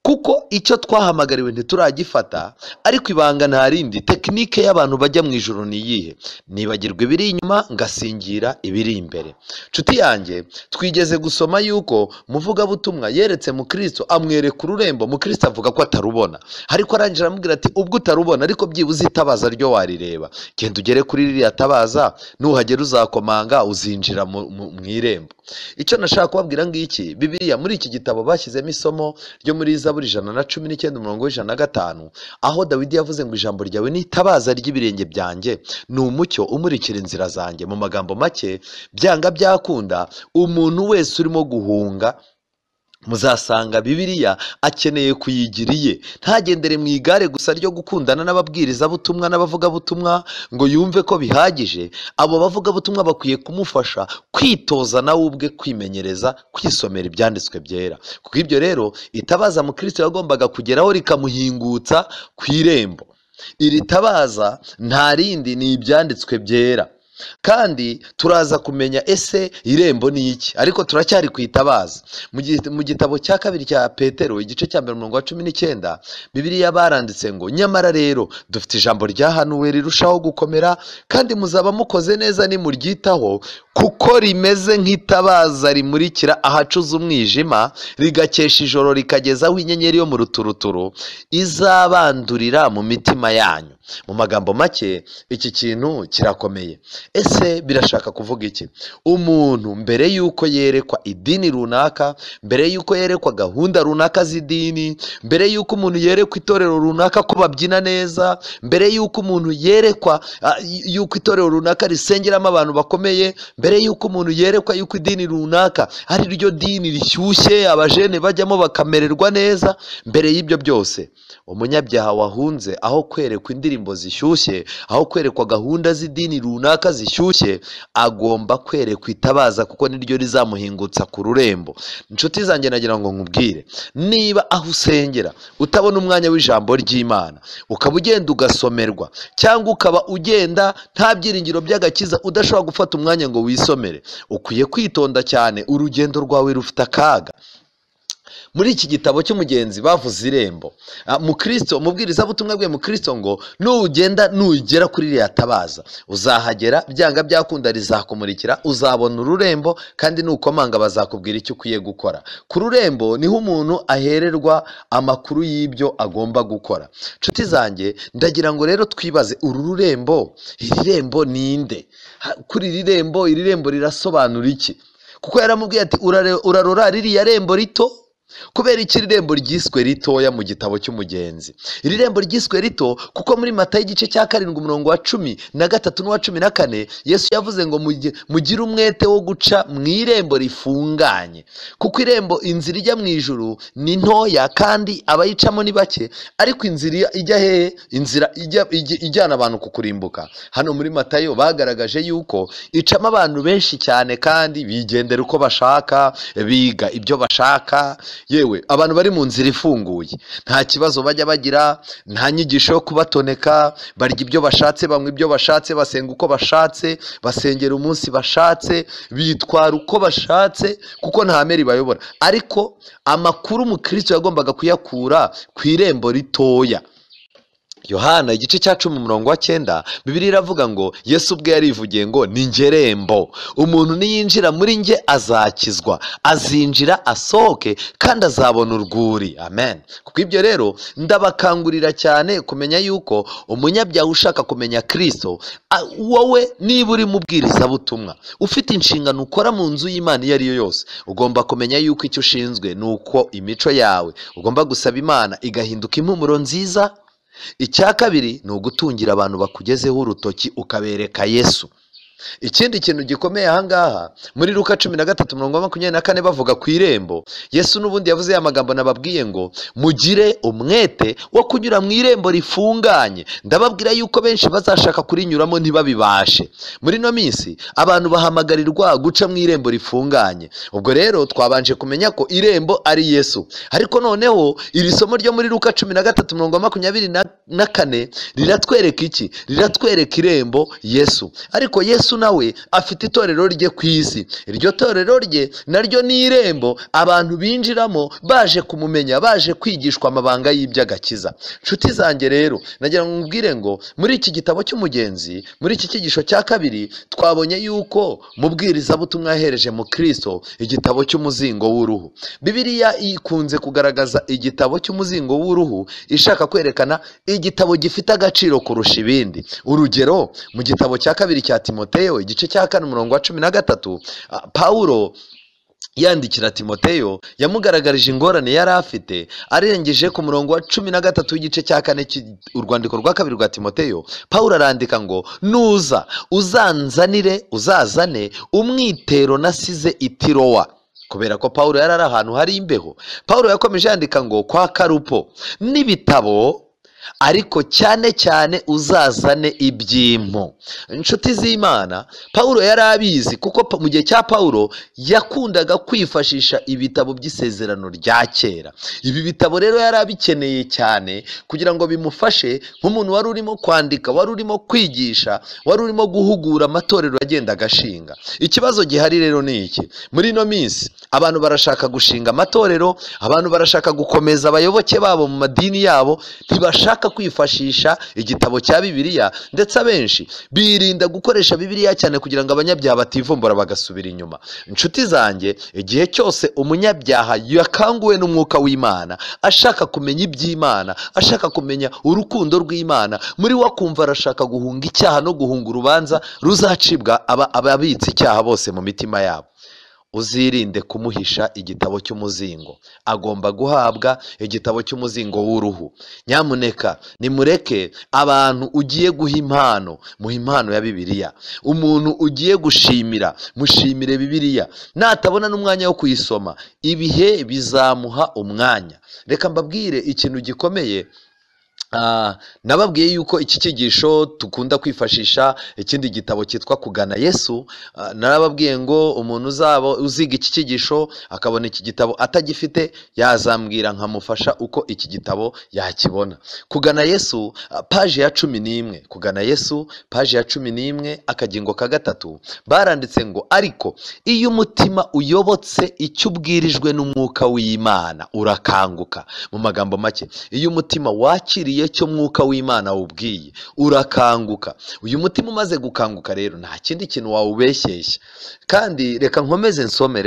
kuko icyo twahamagariwe ntituragifata, ariko ibanga nta rindi. Tekinike y'abantu bajya mu ijuru ni iyihe? Nibagirwa ibiri inyuma ngasingira ibiri imbere. Nshuti yanjye, twigeze gusoma yuko muvugabutumwa yeretse mu Kristo, amwereka ururembo. Mu Kristo avuga ko atarubona, ariko arangira aramubwira ati ubwo utarubona ariko byibuze itabaza ryo warireba, genda ugere kuri ririya tabaza, nuhagera uzakomanga uzinjira mu irembo. Icyo nashaka kubabwira ngiki, Bibiliya muri iki gitabo bashyizemo isomo ryo muri Zaburi 119 umurongo wa 105, aho Dawidi yavuze ngo ijambo ryawe ni itabaza ry'ibirenge byanjye, ni umucyo umurikira inzira zanjye. Mu magambo make, byanga byakunda, umuntu wese urimo guhunga muzasanga Bibiliya akeneye kuyigiriye. Ntagendere mu igare gusa ryo gukundana n'ababwirizabutumwa n'abavugabutumwa ngo yumve ko bihagije. Abo bavugabutumwa bakwiye kumufasha kwitoza nawe ubwe kwimenyereza kwisomera ibyanditswe byera. Kuko ibyo rero itabaza mu Kristo yagombaga kugeraho rikamuhingutsa ku irembo. Iri tabaza nta rindi ni ibyanditswe byera, kandi turaza kumenya ese irembo ni iki, ariko turacyari kwitabaza. Mu gitabo cya 2 cya Petero igice cya 1 umurongo wa 19, Bibiliya baranditse ngo nyamara rero dufite ijambo ryahanuwe rirushaho gukomera, kandi muzaba mukoze neza nimuryitaho, kuko rimeze nk'itabaza rimurikira ahacuze umwijima, rigakesha ijoro rikageza aho inyenyeri yo mu ruturuturu izabandurira mu mitima yanyu. Mu magambo make, iki kintu kirakomeye. Ese birashaka kuvuga iki? Umuntu mbere yuko yerekwa idini runaka, mbere yuko yerekwa gahunda runaka z'idini, mbere yuko umuntu yerekwa itorero runaka ko babyina neza, mbere yuko umuntu yerekwa yuko itorero runaka risengeramo abantu bakomeye, mbere yuko umuntu yerekwa yuko idini runaka ari ryo dini rishyushye abajene bajyamo bakamererwa neza, mbere y'ibyo byose umunyabyaha wahunze aho kwerekwa indirimbo zishyushye, aho kwerekwa gahunda z'idini runaka zishyushye, agomba kwerekwa itabaza, kuko niryo rizamuhingutsa ku rurembo. Inshuti zanjye, nagira ngo nkubwire, niba aho usengera utabona umwanya w'ijambo ry'Imana, ukaba ugenda ugasomerwa, cyangwa ukaba ugenda nta byiringiro by'agakiza, udashobora gufata umwanya ngo wisomere, ukwiye kwitonda cyane, urugendo rwawe rufite akaga. Muri iki gitabo cy'umugenzi bavuze irembo. Mu Kristo, umubwirizabutumwa bwe mu Kristo ngo nugera kuri iriya tabaza uzahagera, byanga byakunda rizakumurikira, uzabona ururembo, kandi nukomanga bazakubwira icyo ukwiye gukora. Ku rurembo niho umuntu ahererwa amakuru y'ibyo agomba gukora. Nshuti zanjye, ndagira ngo rero twibaze, uru rurembo, iri rembo ninde? Kuri iri rembo rirasobanura iki? Kuko yaramubwiye ati urarora ririya rembo rito. Kubera iki irembo ryiswe ritoya mu gitabo cy'umugenzi? Iri rembo ryiswe rito kuko muri Matayo igice cya 7 umurongo wa 13 n'uwa 14, Yesu yavuze ngo mugire umwete wo guca mu irembo rifunganye, kuko irembo, inzira ijya mu ijuru ni ntoya kandi abayicamo ni bake, ariko inzira ijya hehe? Inzira ijyana abantu ku kurimbuka. Hano muri Matayo bagaragaje yuko icamo abantu benshi cyane, kandi bigendera uko bashaka, biga ibyo bashaka, yewe abantu bari mu nzira ifunguye nta kibazo bajya bagira, nta nyigisho yo kubatoneka, barya ibyo bashatse, banywa ibyo bashatse, basenga uko bashatse, basengera umunsi bashatse, bitwara uko bashatse kuko nta meri bayobora. Ariko amakuru umukristo yagombaga kuyakura ku irembo ritoya. Yohana igice cya 10:9 Bibiliya iravuga ngo Yesu ubwe yarivugiye ngo ni njye rembo, umuntu niyinjira muri njye azakizwa, azinjira asohoke kandi azabona urwuri. Amen. Kuko ibyo rero ndabakangurira cyane kumenya yuko umunyabyaha ushaka kumenya Kristo, wowe niba uri mubwirizabutumwa ufite inshingano ukora mu nzu y'Imana iyo ariyo yose, ugomba kumenya yuko icyo ushinzwe ni uko imico yawe ugomba gusaba Imana igahinduka impumuro nziza. Icya kabiri ni ugutungira abantu bakugezeho urutoki ukabereka Yesu. Ikindi kintu gikomeye ahangaha muri Luka 13:24 bavuga ku irembo, Yesu n'ubundi yavuze ya magambo nababwiye ngo mugire umwete wo kunyura mu irembo rifunganye. Ndababwira yuko benshi bazashaka kurinyuramo ntibabibashe. Muri no minsi abantu bahamagarirwa guca mu irembo rifunganye. Ubwo rero twabanje kumenya ko irembo ari Yesu. Ariko noneho iri somo ryo muri Luka 13:24 riratwereka iki? Riratwereka irembo Yesu. Ariko Yesu nawe afite itorero rye ku isi. Iryo torero rye naryo ni irembo abantu binjiramo baje kumumenya, baje kwigishwa amabanga y'iby'agakiza. Nshuti zanjye rero nagira ngo mbwire ngo muri iki gitabo cy'umugenzi, muri iki cyigisho cya kabiri twabonye yuko mubwirizabutumwa yahereje mu Kristo igitabo cy'umuzingo w'uruhu. Bibiliya ikunze kugaragaza igitabo cy'umuzingo w'uruhu ishaka kwerekana igitabo gifite agaciro kurusha ibindi. Urugero mu gitabo cya kabiri cya Timoteyo igice cya 4:13 Pawulo yandikira Timoteyo yamugaragarije ingorane yari afite. Arengeje ku murongo wa 13 w'igice cya 4 urwandiko rwa kabiri rwa Timoteyo, Pawulo arandika ngo nuza uzazane umwitero nasize i Tirowa. Kubera ko Pawulo yari ari ahantu hari imbeho, Pawulo yakomeje yandika ngo kwa Karupo n'ibitabo, ariko cyane cyane uzazane ibyimpo. Inshuti z'Imana, Pawulo yari abizi kuko mu gihe cya Pawulo yakundaga kwifashisha ibitabo by'isezerano rya kera. Ibi bitabo rero yari abikeneye cyane kugira ngo bimufashe nk'umuntu wari urimo kwandika, wari urimo kwigisha, wari urimo guhugura amatorero agenda agashinga. Ikibazo gihari rero ni iki? Muri no minsi abantu barashaka gushinga amatorero, abantu barashaka gukomeza abayoboke babo mu madini yabo, ntibashaka kwifashisha igitabo cya Bibiliya, ndetse abenshi birinda gukoresha Bibiliya cyane kugira ngo abanyabyaha bativumbura bagasubira inyuma. Inshuti zanjye, igihe cyose umunyabyaha yakanguwe n'umwuka w'Imana, ashaka kumenya iby'Imana, ashaka kumenya urukundo rw'Imana, muri we akumva arashaka guhunga icyaha no guhunga urubanza ruzacibwa ababitse icyaha bose mu mitima yabo, uzirinde kumuhisha igitabo cy'umuzingo. Agomba guhabwa igitabo cy'umuzingo w'uruhu. Nyamuneka nimureke abantu ugiye guha impano, muha impano ya Bibiliya. Umuntu ugiye gushimira, mushimire Bibiliya. Natabona n'umwanya wo kuyisoma, ibihe bizamuha umwanya. Reka mbabwire ikintu gikomeye. Nababwiye yuko iki cyigisho tukunda kwifashisha ikindi gitabo cyitwa Kugana Yesu. Narababwiye ngo umuntu uziga iki cyigisho akabona iki gitabo atagifite, yazambwira nkamufasha uko iki gitabo yakibona. Kugana Yesu paji ya 11, Kugana Yesu paji ya 11 akagingo ka 3 baranditse ngo ariko iyo umutima uyobotse icyo ubwirijwe n'umwuka w'Imana urakanguka. Mu magambo make, iyo umutima wakiriye cyo mwuka w'Imana wubwiye urakanguka. Uyu mutima umaze gukanguka rero nta kindi kintu wawubeshyeshya. Kandi reka nkomeze nsome,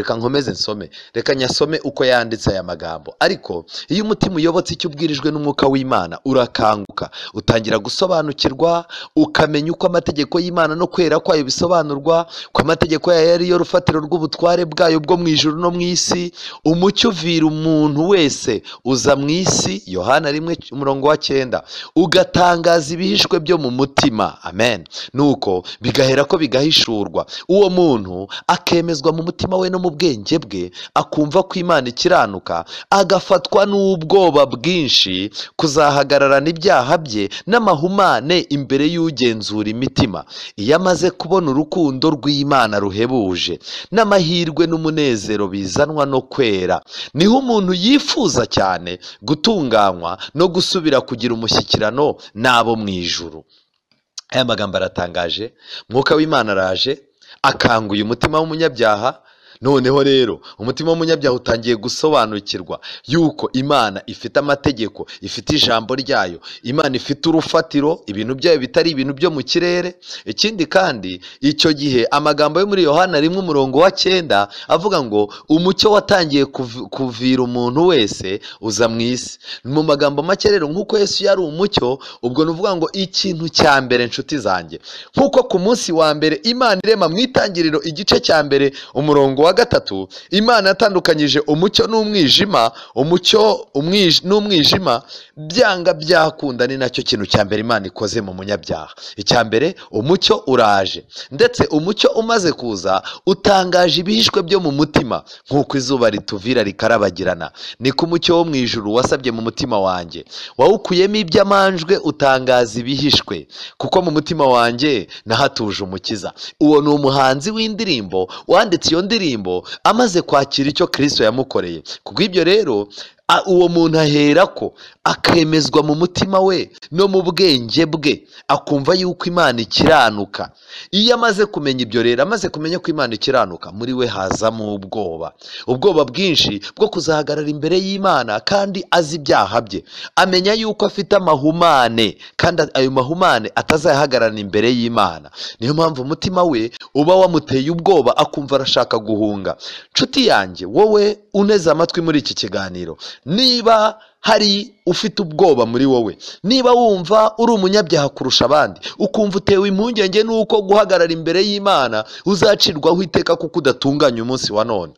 reka nyasome uko yanditse aya magambo. Ariko iyo umutima uyobotse icyo ubwirijwe n'umwuka w'Imana urakanguka, utangira gusobanukirwa, ukamenya uko amategeko y'Imana no kwera kwayo bisobanurwa, ko amategeko yayo ari yo rufatiro rw'ubutware bwayo bwo mu ijuru no mu isi. Umucyo uvira umuntu wese uza mu isi. Yohana 1:9 9 ugatangaza ibihishwe byo mu mutima. Amen. Nuko bigahera ko bigahishurwa, uwo muntu akemezwa mu mutima we no mu bwenge bwe, akumva ko Imana ikiranuka, agafatwa n'ubwoba bwinshi kuzahagararana ibyaha bye n'amahumane imbere y'ugenzura imitima. Iyo amaze kubona urukundo rw'Imana ruhebuje n'amahirwe n'umunezero bizanwa no kwera, niho umuntu yifuza cyane gutunganywa no gusubira kugira umushyikirano n'abo mu ijuru. Aya magambo aratangaje. Mwuka w'Imana araje akanguye umutima w'umunyabyaha. Noneho rero umutima w'umunyabyaha utangiye gusobanukirwa yuko Imana ifite amategeko, ifite ijambo ryayo, Imana ifite urufatiro, ibintu byayo bitari ibintu byo mu kirere. Ikindi kandi icyo gihe amagambo yo muri Yohana 1:9 avuga ngo umucyo watangiye kuvira umuntu wese uza mu isi. Mu magambo make rero, nk'uko Yesu yari umucyo, ubwo nuvuga ngo ikintu cya mbere nshuti zanjye, nk'uko ku munsi wa mbere Imana irema mu Itangiriro igice cya mbere umurongo wa 3, Imana yatandukanyije umucyo n'umwijima, umucyo n'umwijima byanga byakunda. Ni nacyo kintu cya mbere Imana ikoze mu munyabyaha. Icya mbere, umucyo uraje, ndetse umucyo umaze kuza utangaje ibihishwe byo mu mutima. Nk'uko izuba rituvira rikarabagirana, niko umucyo wo mu ijuru wasabye mu mutima wanjye, wawukuyemo iby'amanjwe utangaza ibihishwe, kuko mu mutima wanjye nahatuje umukiza. Uwo ni umuhanzi w'indirimbo wanditse iyo ndirimbo amaze kwakira icyo Kristo yamukoreye. Kubw'ibyo rero uwo muntu aherako akemezwa mu mutima we no mu bwenge bwe, akumva yuko Imana ikiranuka. Iyo amaze kumenya ibyo rero, amaze kumenya ko Imana ikiranuka, muri we hazamo ubwoba bwinshi bwo kuzahagarara imbere y'Imana kandi azi ibyaha bye. Amenya yuko afite amahumane kandi ayo mahumane atazahagarara imbere y'Imana. Niyo mpamvu umutima we uba wamuteye ubwoba, akumva arashaka guhunga. Nshuti yanjye, wowe uneze amatwi muri iki kiganiro, niba hari ufite ubwoba muri wowe, niba wumva uri umunyabyaha kurusha abandi, ukumva utewe impungenge n'uko guhagarara imbere y'Imana uzacirwaho iteka kuko udatunganya umunsi wa none,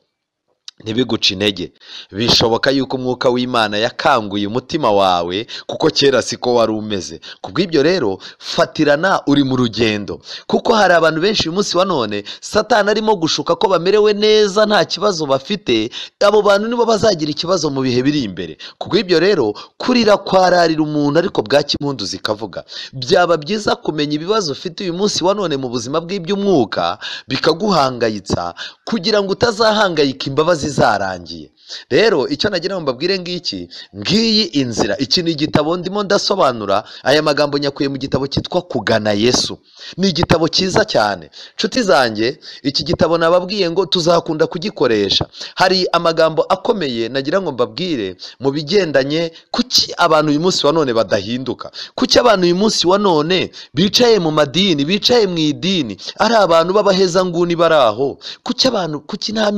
ntibiguce intege. Bishoboka yuko umwuka w'Imana yakanguye umutima wawe, kuko kera siko wari umeze. Kubw'ibyo rero fatirana, uri mu rugendo, kuko hari abantu benshi uyu munsi wa none Satani arimo gushuka ko bamerewe neza, nta kibazo bafite. Abo bantu nibo bazagira ikibazo mu bihe biri imbere. Kubw'ibyo rero kurira kwararira umuntu, ariko bwacya impundu zikavuga. Byaba byiza kumenya ibibazo ufite uyu munsi wa none mu buzima bw'iby'umwuka bikaguhangayitsa, kugira ngo utazahangayika imbabazi zarangiye. Rero icyo nagira ngo mbabwire ngiyi inzira. Iki ni igitabo ndimo ndasobanura. Aya magambo nyakuye mu gitabo cyitwa Kugana Yesu. Ni igitabo cyiza cyane nshuti zanjye. Iki gitabo nababwiye ngo tuzakunda kugikoresha. Hari amagambo akomeye nagira ngo mbabwire mu bigendanye kuki abantu uyu munsi wa none badahinduka, kuki abantu uyu munsi wa none bicaye mu madini, bicaye mu idini ari abantu b'abahezanguni bari aho. Kuki nta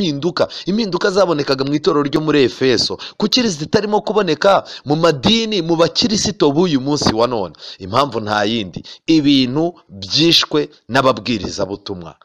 impinduka zabonekaga mu itorero ryo muri Efeso, kuki zitarimo kuboneka mu madini, mu bakirisito b'uyu munsi wa none? Impamvu nta yindi, ibintu byishwe n'ababwirizabutumwa.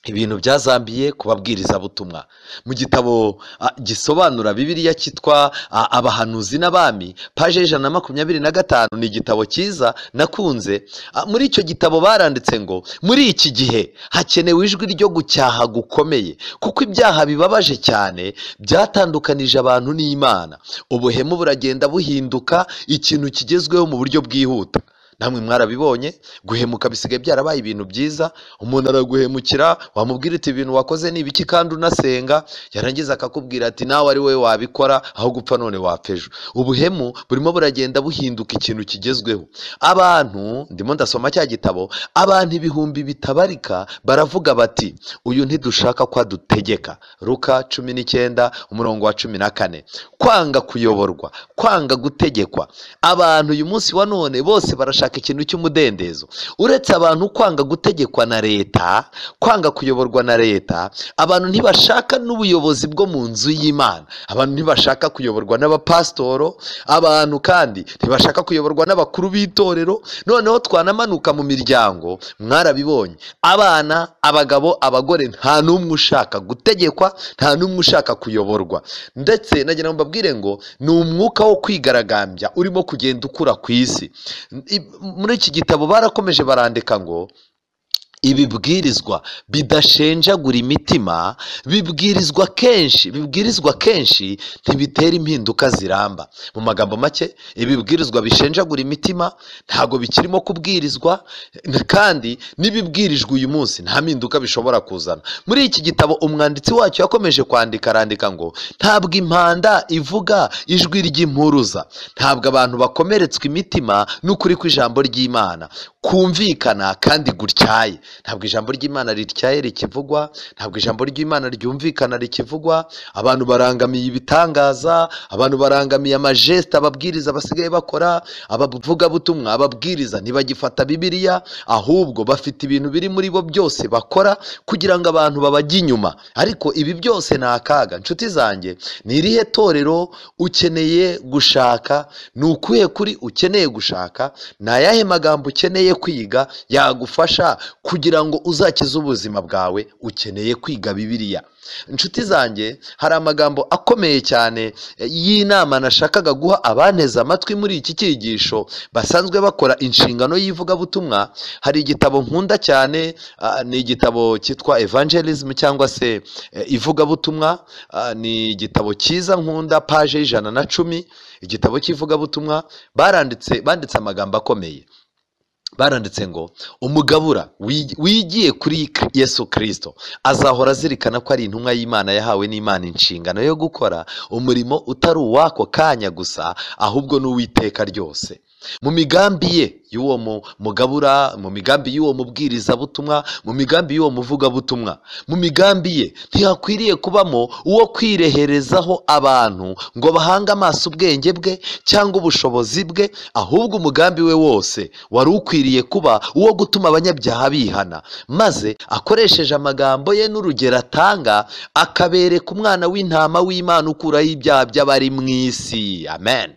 Ibintu byazambiye ku babwirizabutumwa. Mu gitabo gisobanura Bibiliya cyitwa Abahanuzi n'Abami, paje 125, ni igitabo cyiza nakunze. Muri icyo gitabo baranditse ngo muri iki gihe hakenewe ijwi ryo gucyaha gukomeye, kuko ibyaha bibabaje cyane byatandukanije abantu n'Imana. Ubuhemu buragenda buhinduka ikintu kigezweho mu buryo bwihuta. Namwe mwarabibonye, guhemuka bisigaye byarabaye ibintu byiza. Umuntu araguhemukira, wamubwira ati ibintu wakoze ni ibiki kandi unasenga, yarangiza akakubwira ati nawe ari wowe wabikora, aho gupfa none wapfa ejo. Ubuhemu burimo buragenda buhinduka ikintu kigezweho. Abantu, ndimo ndasoma cya gitabo, abantu ibihumbi bitabarika baravuga bati uyu ntidushaka ko adutegeka. Luka 19:14. Kwanga kuyoborwa, kwanga gutegekwa. Abantu uyu munsi wa none bose barashaka barashaka ikintu cy'umudendezo. Uretse abantu kwanga gutegekwa na leta, kwanga kuyoborwa na leta, abantu ntibashaka n'ubuyobozi bwo mu nzu y'Imana. Abantu ntibashaka kuyoborwa n'abapasitoro, abantu kandi ntibashaka kuyoborwa n'abakuru b'itorero. Noneho twanamanuka mu miryango, mwarabibonye, abana, abagabo, abagore, nta n'umwe ushaka gutegekwa, nta n'umwe ushaka kuyoborwa. Ndetse nagira ngo mbabwire ngo ni umwuka wo kwigaragambya urimo kugenda ukura ku isi. Muri iki gitabo barakomeje barandika ngo ibibwirizwa bidashenjagura imitima, bibwirizwa kenshi ntibitera impinduka ziramba. Mu magambo make, ibibwirizwa bishenjagura imitima ntago bikirimo kubwirizwa, kandi n'ibibwirijwe uyu munsi nta mpinduka bishobora kuzana. Muri iki gitabo umwanditsi wacyo yakomeje arandika ngo ntabwo impanda ivuga ijwi ry'impuruza, ntabwo abantu bakomeretswa imitima n'ukuri kw'ijambo ry'Imana kumvikana kandi gutyaye. Ntabwo ijambo ry'Imana rityaye rikivugwa, ntabwo ijambo ry'Imana ryumvikana rikivugwa. Abantu barangamiye ibitangaza, abantu barangamiye amajeste ababwiriza basigaye bakora, abavugabutumwa, ababwiriza ntibagifata Bibiliya, ahubwo bafite ibintu biri muri bo byose bakora kugira ngo abantu babajye inyuma. Ariko ibi byose ni akaga. Nshuti zanjye, ni irihe torero ukeneye gushaka? Ni ukuhe kuri ukeneye gushaka? Ni ayahe magambo ukeneye kwiga yagufasha kugira ngo uzakize ubuzima bwawe? Ukeneye kwiga Bibiliya. Inshuti zanjye, hari amagambo akomeye cyane y'inama nashakaga guha abanteze amatwi muri iki cyigisho basanzwe bakora inshingano y'ivugabutumwa. Hari igitabo nkunda cyane, ni igitabo cyitwa Evangelism cyangwa se ivugabutumwa. Ni igitabo cyiza nkunda, paje y'110, igitabo cy'ivugabutumwa. Banditse amagambo akomeye. Baranditse ngo umugabura wigiye kuri Yesu Kristo azahora azirikana ko ari intumwa y'Imana yahawe n'Imana inshingano yo gukora umurimo utari uwako kanya gusa, ahubwo n'uwiteka ryose. Mu migambi ye y'uwo mugabura, mu migambi y'uwo mubwirizabutumwa, mu migambi y'uwo muvugabutumwa, mu migambi ye ntihakwiriye kubamo uwo kwireherezaho abantu ngo bahange amaso ubwenge bwe cyangwa ubushobozi bwe, ahubwo umugambi we wose wari ukwiriye kuba uwo gutuma abanyabyaha bihana, maze akoresheje amagambo ye n'urugero atanga akabereka umwana w'intama w'Imana ukuraho ibyaha by'abari mu isi. Amen.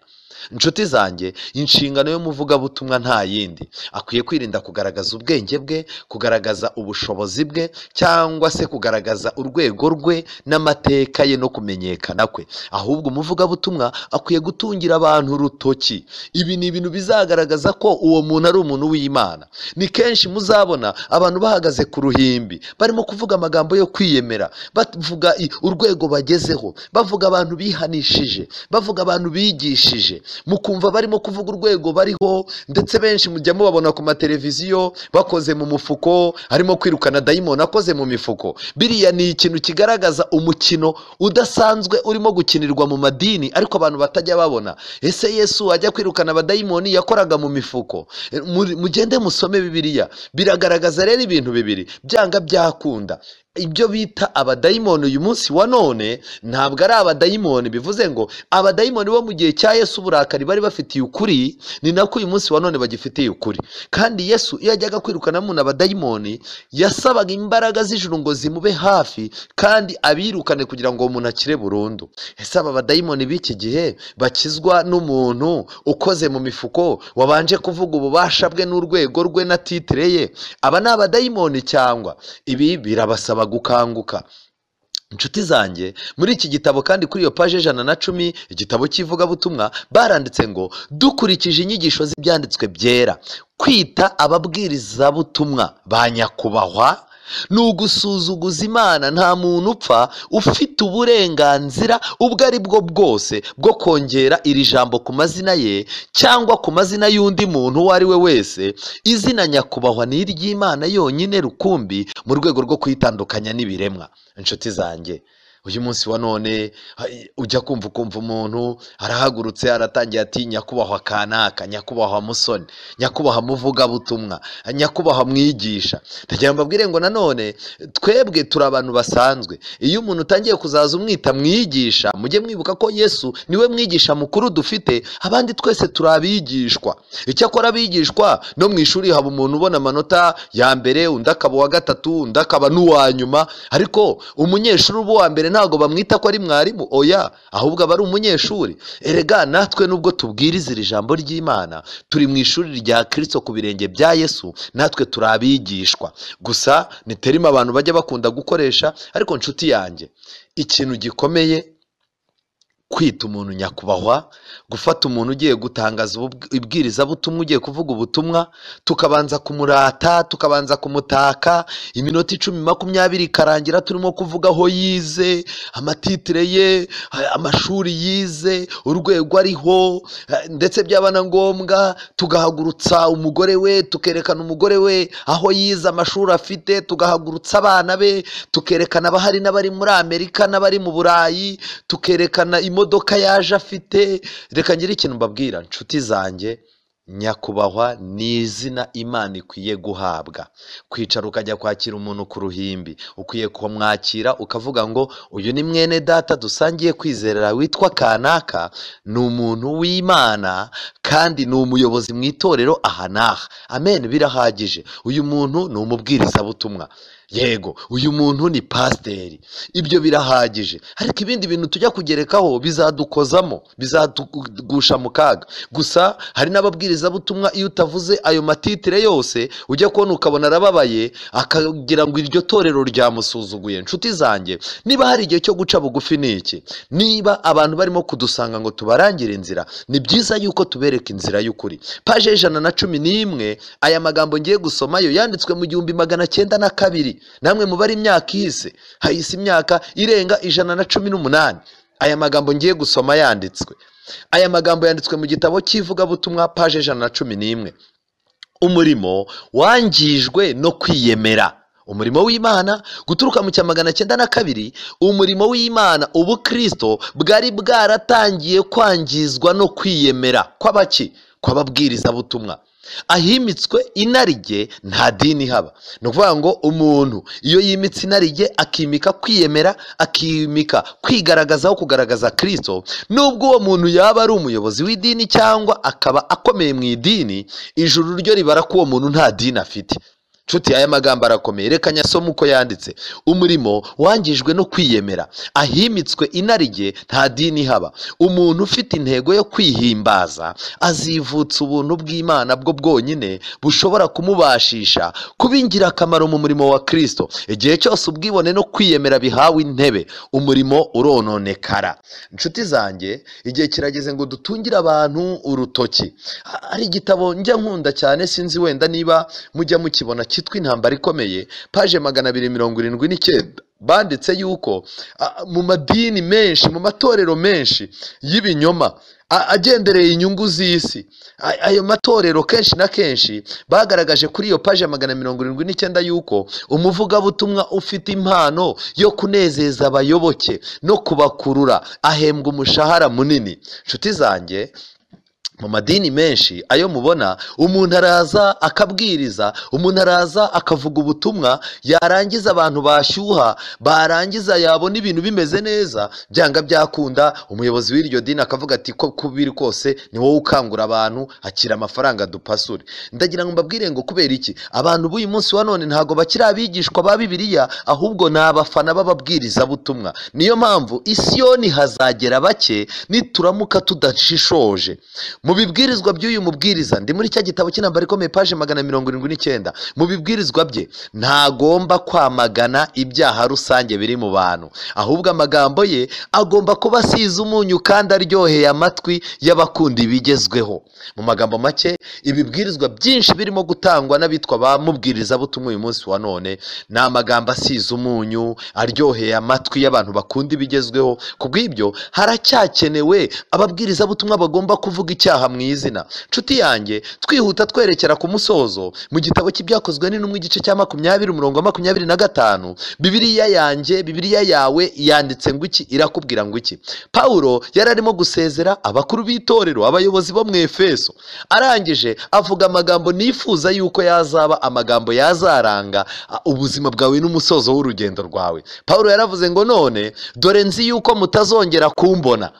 Inshuti zanjye, inshingano y'umuvugabutumwa nta yindi. Akwiye kwirinda kugaragaza ubwenge bwe, kugaragaza ubushobozi bwe, cyangwa se kugaragaza urwego rwe n'amateka ye no kumenyekana kwe. Ahubwo umuvugabutumwa akwiye gutungira abantu urutoki. Ibi ni ibintu bizagaragaza ko uwo muntu ari umuntu w'Imana. Ni kenshi muzabona abantu bahagaze ku ruhimbi barimo kuvuga amagambo yo kwiyemera, bavuga urwego bagezeho, bavuga abantu bihanishije, bavuga abantu bigishije, mukumva barimo kuvuga urwego bariho. Ndetse benshi mujya mubabona ku mateleviziyo bakoze mu mufuko, harimo kwirukana dayimoni akoze mu mifuko. Biriya ni ikintu kigaragaza umukino udasanzwe urimo gukinirwa mu madini, ariko abantu batajya babona. Ese Yesu ajya kwirukana abadayimoni yakoraga mu mifuko? Mugende musome Bibiliya, biragaragaza rero ibintu bibiri byanga byakunda. Ibyo bita abadayimoni uyu munsi wa none ntabwo ari abadayimoni bivuze ngo abadayimoni bo mu gihe cya Yesu uburakari bari bafitiye ukuri, ni nako uyu munsi wa none bagifitiye ukuri. Kandi Yesu iyo ajyaga kwirukana mu abadayimoni yasabaga imbaraga z'ijuru ngo zimube hafi kandi abirukane kugira ngo umuntu akire burundu. Ese aba badayimoni b'iki gihe bakizwa n'umuntu ukoze mu mifuko wabanje kuvuga ububasha bwe n'urwego rwe na titire ye? Aba ni abadayimoni cyangwa ibi birabasaba gukanguka. Inshuti zanjye, muri iki gitabo kandi kuri iyo paje 110, igitabo cy'ivugabutumwa, baranditse ngo dukurikije inyigisho z'ibyanditswe byera, kwita ababwirizabutumwa ba nyakubahwa ni ugusuzuguza Imana. Nta muntu upfa ufite uburenganzira ubwo ari bwo bwose bwo kongera iri jambo ku mazina ye cyangwa ku mazina y'undi muntu uwo ari we wese. Izina nyakubahwa ni iry'Imana yonyine rukumbi mu rwego rwo kwitandukanya n'ibiremwa. Inshuti zanjye, uyu munsi wa none ujya kumva umuntu arahagurutse aratangiye ati nyakubahwa kanaka, nyakubahwa musoni, nyakubahwa muvugabutumwa, nyakubahwa mwigisha. ndagira mbabwire ngo nanone twebwe turi abantu basanzwe. iyo umuntu utangiye kuzaza umwita mwigisha, mujye mwibuka ko Yesu niwe mwigisha mukuru dufite, abandi twese turi abigishwa. icyakora abigishwa no mu ishuri haba umuntu ubona amanota ya mbere, undi akaba uwa gatatu, undi akaba n'uwa nyuma, ariko umunyeshuri uba uwa mbere ntabwo bamwita ko ari mwarimu, oya, ahubwo aba ari umunyeshuri. Erega natwe nubwo tubwiriza iri jambo ry'Imana, turi mu ishuri rya Kristo ku birenge bya Yesu, natwe turi abigishwa. Gusa ni terima abantu bajya bakunda gukoresha, ariko nshuti yanjye, ikintu gikomeye kwita umuntu nyakubahwa, gufata umuntu ugiye gutangaza ibwirizabutumwa, ugiye kuvuga ubutumwa, tukabanza kumurata, tukabanza kumutaka, iminota 10-20 ikarangira turimo kuvuga aho yize, amatitire ye, amashuri yize, urwego ariho, ndetse byaba na ngombwa tugahagurutsa umugore we, tukerekana umugore we aho yize, amashuri afite, tugahagurutsa abana be, tukerekana abahari n'abari muri Amerika n'abari mu Burayi, tukerekana imodoka yaje afite. Reka ngire ikintu mbabwira nshuti zanjye, nyakubahwa ni izina Imana ikwiye guhabwa. Kwicara ukajya kwakira umuntu ku ruhimbi, ukwiye kumwakira ukavuga ngo uyu ni mwene data dusangiye kwizerera witwa kanaka, ni umuntu w'Imana kandi ni umuyobozi mu itorero aha n'aha. Amen, birahagije. uyu muntu ni umubwirizabutumwa, yego, uyu muntu ni pasiteri. ibyo birahagije, ariko ibindi bintu tujya kugerekaho bizadukozamo, bizadugusha mu kaga. gusa hari n'ababwirizabutumwa iyo utavuze ayo matitire yose ujya kubona ukabona arababaye, akagira ngo iryo torero ryamusuzuguye. nshuti zanjye, niba hari igihe cyo guca bugufi ni iki. niba abantu barimo kudusanga ngo tubarangire inzira, ni byiza yuko tubereka inzira y'ukuri. paje 111, aya magambo ngiye gusomayo yanditswe mu 1902. namwe mubare imyaka ihise, hahise imyaka irenga 118. aya magambo ngiye gusoma yanditswe, aya magambo yanditswe mu gitabo cy'ivugabutumwa paje 111. umurimo wangijwe no kwiyemera. umurimo w'Imana guturuka mu 1902, umurimo w'Imana, ubukristo bwari bwaratangiye kwangizwa no kwiyemera kw'abaki? kw'ababwirizabutumwa. ahimitswe inarijye nta dini haba. ni ukuvuga ngo umuntu iyo yimitse inarijye, akimika kwiyemera, akimika kwigaragazaho, kugaragaza Kristo, nubwo uwo muntu yaba ari umuyobozi w'idini cyangwa akaba akomeye mu idini, ijuru ryo ribara ko uwo muntu nta dini afite. nshuti, aya magambo arakomeye, reka nyasome uko yanditse. umurimo wangijwe no kwiyemera, ahimitswe inarijye nta dini haba. umuntu ufite intego yo kwihimbaza azivutsa ubuntu bw'Imana bwo bwonyine bushobora kumubashisha kuba ingirakamaro mu murimo wa Kristo. igihe cyose ubwibone no kwiyemera bihawe intebe, umurimo urononekara. nshuti zanjye, igihe kirageze ngo dutungire abantu urutoki. hari igitabo njya nkunda cyane, sinzi wenda niba mujya mukibona, cyitwa Intambara Ikomeye, paje 279. banditse yuko mu madini menshi, mu matorero menshi y'ibinyoma agendereye inyungu z'isi, ayo matorero kenshi na kenshi bagaragaje kuri iyo paje 279 yuko umuvugabutumwa ufite impano yo kunezeza abayoboke no kubakurura ahembwa umushahara munini. nshuti zanjye, mu madini menshi ayo mubona, umuntu araza akabwiriza, umuntu araza akavuga ubutumwa, yarangiza abantu bashyuha, barangiza yabona ibintu bimeze neza, byanga byakunda umuyobozi w'iryo dini akavuga ati ko kubiri kose ni wowe ukangura abantu, akira amafaranga dupasure. ndagira ngo mbabwire ngo kubera iki abantu b'uyu munsi wa none ntago bakiri abigishwa ba Bibiliya, ahubwo ni abafana b'ababwirizabutumwa. niyo mpamvu Isiyoni hazagera bake nituramuka tudashishoje. mu bibwirizwa by'uyu mubwiriza, ndi muri cya gitabo cy'Intambara Ikomeye paje 179, mu bibwirizwa bye ntagomba kwamagana ibyaha rusange biri mu bantu, ahubwo amagambo ye agomba kuba asize umunyu kandi aryoheye amatwi y'abakunda ibigezweho. mu magambo make, ibibwirizwa byinshi birimo gutangwa n'abitwa ba mubwirizabutumwa uyu munsi wa none ni amagambo asize umunyu, aryoheye amatwi y'abantu bakunda ibigezweho. kubw'ibyo haracyakenewe ababwirizabutumwa bagomba kuvuga icyaha ibyaha mu izina. Nshuti yanjye, twihuta twerekera ku musozo, mu gitabo cy'ibyakozwe n'intumwa igice cya 20 umurongo wa 25, Bibiliya yanjye, Bibiliya yawe yanditse ngo iki? Irakubwira ngo iki? Pawulo yari arimo gusezera abakuru b'itorero, abayobozi bo mu Efeso, arangije avuga amagambo nifuza yuko yazaba amagambo yazaranga ubuzima bwawe n'umusozo w'urugendo rwawe. Pawulo yaravuze ngo none dore nzi yuko mutazongera kumbona.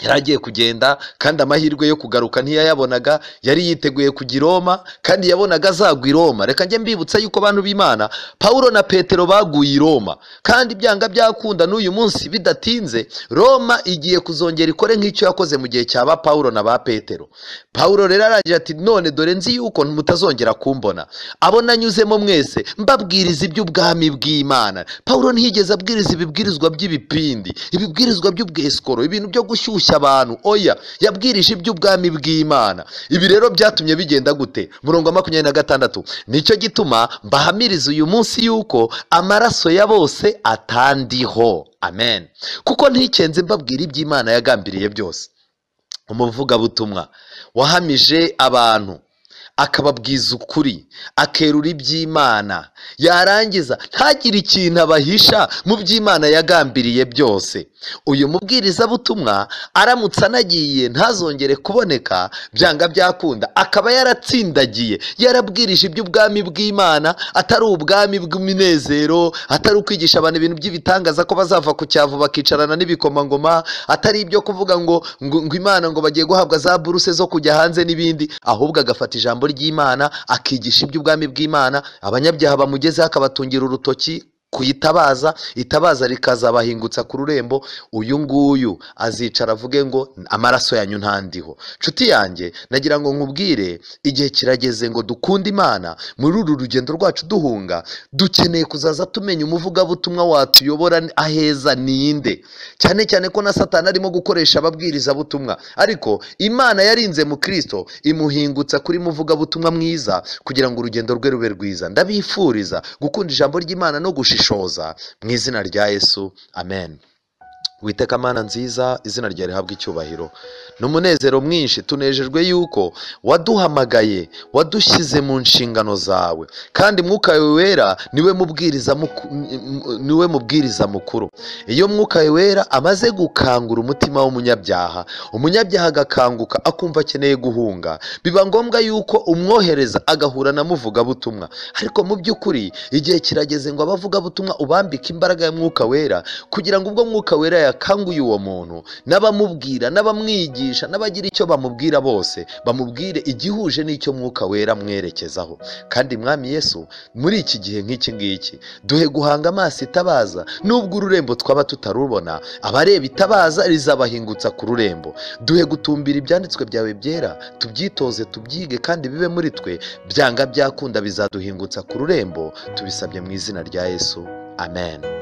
Yaragiye kugenda kandi amahirwe yo kugaruka ntiyayabonaga, yari yiteguye kujya i Roma kandi yabonaga azagwa i Roma. Reka njye mbibutsa yuko abantu b'Imana, Pawulo na Petero baguye i Roma, kandi byanga byakunda n'uyu munsi bidatinze Roma igiye kuzongera ikore nk'icyo yakoze mu gihe cya ba Pawulo na ba Petero. Pawulo rero aragira ati none dore nzi yuko mutazongera kumbona, abo nanyuzemo mwese mbabwiriza iby'ubwami bw'Imana. Pawulo ntiyigeze abwiriza ibibwirizwa by'ibipindi, ibibwirizwa by'ubweskoro, ibintu byo gushyushya abantu. Oya, yabwirije iby'ubwami bw'Imana. Ibi rero byatumye bigenda gute? Murongo wa 26, nicyo gituma mbahamiriza uyu munsi yuko amaraso ya bose atandiho. Amen. Kuko ntikenze mbabwira iby'Imana yagambiriye byose. Umuvugabutumwa wahamije abantu, akababwiza ukuri, akerura iby'Imana, yarangiza ntagire ikintu abahisha mu by'Imana yagambiriye byose. Uyu mubwirizabutumwa aramutse anagiye ntazongere kuboneka, byanga byakunda akaba yaratsindagiye, yarabwirije iby'ubwami bw'Imana, atari ubwami bw'umunezero, atari ukwigisha abantu ibintu by'ibitangaza ko bazava ku cyavu bakicarana n'ibikomangoma, atari ibyo kuvuga ngo Imana ngo bagiye guhabwa za buruse zo kujya hanze n'ibindi, ahubwo agafata ijambo ry'Imana akigisha iby'ubwami bw'Imana, abanyabyaha bamugezeho akabatungira urutoki kuyitabaza, itabaza rikazabahingutsa ku rurembo. Uyu nguyu azicara avuge ngo amaraso yanyu ntandiho. Nshuti yanjye, nagira ngo nkubwire, igihe kirageze ngo dukunde Imana. Muri uru rugendo rwacu duhunga, dukeneye kuzaza tumenya umuvugabutumwa watuyobora aheza ninde, cyane cyane ko na Satani arimo gukoresha ababwirizabutumwa, ariko Imana yarinze mu Kristo imuhingutsa kuri muvugabutumwa mwiza kugira ngo urugendo rwe rube rwiza. Ndabifuriza gukunda ijambo ry'Imana no gushishoza mu izina rya Yesu. Amen. Witeka Mana nziza, izina ryawe rihabwa icyubahiro. N'umunezero mwinshi tunejejwe yuko waduhamagaye, wadushyize mu nshingano zawe, kandi Mwuka wawe wera niwe mubwiriza mukuru. Iyo Mwuka wawe wera amaze gukangura umutima w'umunyabyaha, umunyabyaha agakanguka akumva akeneye guhunga, biba ngombwa yuko umwohereza agahura na muvugabutumwa. Ariko mu by'ukuri igihe kirageze ngo abavugabutumwa ubambike imbaraga ya Mwuka wera, kugira ngo ubwo Mwuka wera yakanguye uwo muntu, n'abamubwira, n'abamwigisha, n'abagira icyo bamubwira bose bamubwire igihuje n'icyo Mwuka wera mwerekezaho. Kandi Mwami Yesu, muri iki gihe nk'iki ngiki, duhe guhanga amaso itabaza, nubwo ururembo twaba tutarubona, abareba itabaza rizabahingutsa ku rurembo. Duhe gutumbira ibyanditswe byawe byera, tubyitoze, tubyige, kandi bibe muri twe, byanga byakunda bizaduhingutsa ku rurembo. Tubisabye mu izina rya Yesu. Amen.